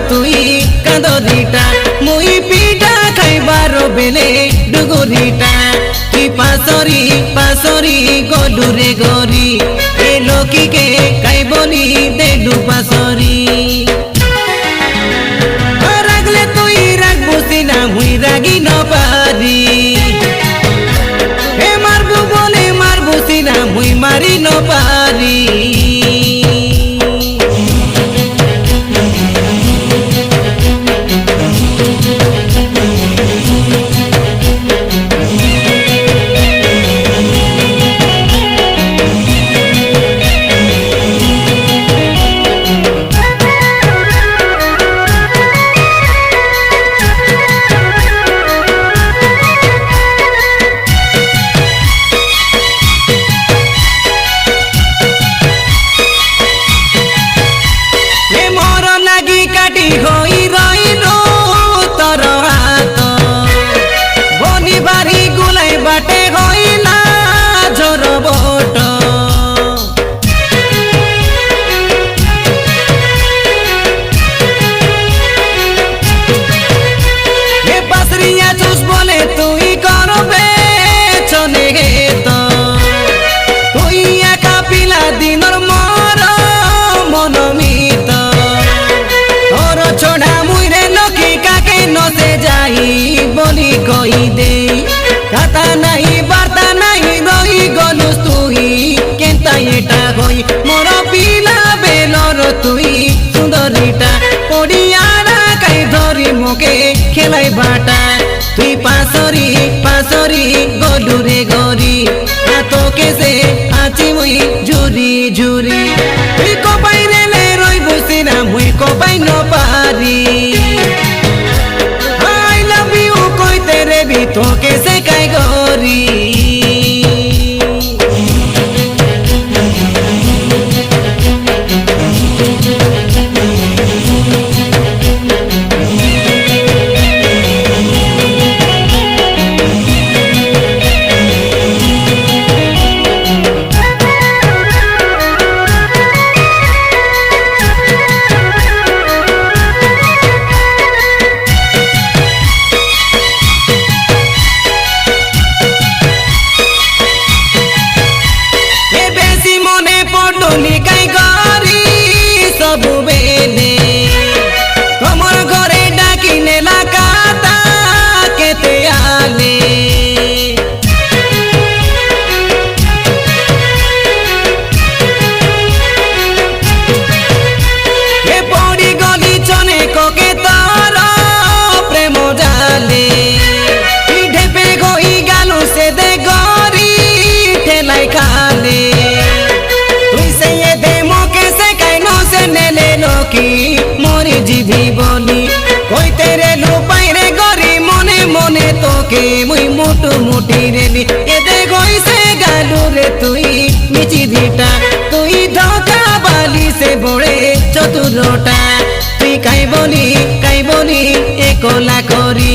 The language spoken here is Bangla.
তুই কাঁদরিটা মুই পিঠা খাইবার বেলে ডুগুরিটা কি পাশরি পাশরি গলুরে গরি এ লোকিকে খাইবনি দে ডুপাশরি রাগলে তুই রাগ বুঝি না মুই রাগি ন পারি হে মারবু বলে মারবুসি না মুই মারি ন পারি বাটে হইলা ঝর বট এ বাসরিয়া চুস বলে তুই করবে চলে তো তুই একা পিলা দিনর মর মনমিত তোর ছোড়া মুইরে লক্ষ্মী কাকে নসে যাই বলি কই দে কথা নাই বার্তা নাই রই গলুস তুই কেনতা এটা হই মোর পিলা বেলর তুই সুন্দরীটা পড়িয়ারা কাই ধরি মোকে খেলাই বাটা তুই পাশরি পাশরি গলুরে গরি তোকে সে আছি মুই ঝুরি ঝুরি তুই কপাই রেলে রই বসি না মুই কপাই ন পারি আই লাভ ইউ কইতে রেবি তোকে সে কাই গরি তোমার ঘরে ডাকি নেলা কাতা কেতে আলে এ পড়ি গলি চনে কোকে তার প্রেম জালে ঢেপে গই গালু সে দে গরি ঠেলাই খালে তুই সে দে মোকে সে কাই ন সে নেলে লোকি মরি জিভি বলি কইতে রে লুপাই রে গরি মনে মনে তোকে মুই মুটু মুটি রেলি এদে গইছে গালু রে তুই মিচি ভিটা তুই ধোকা বালি সে বড়ে চতুরটা তুই কাই বলি একলা করি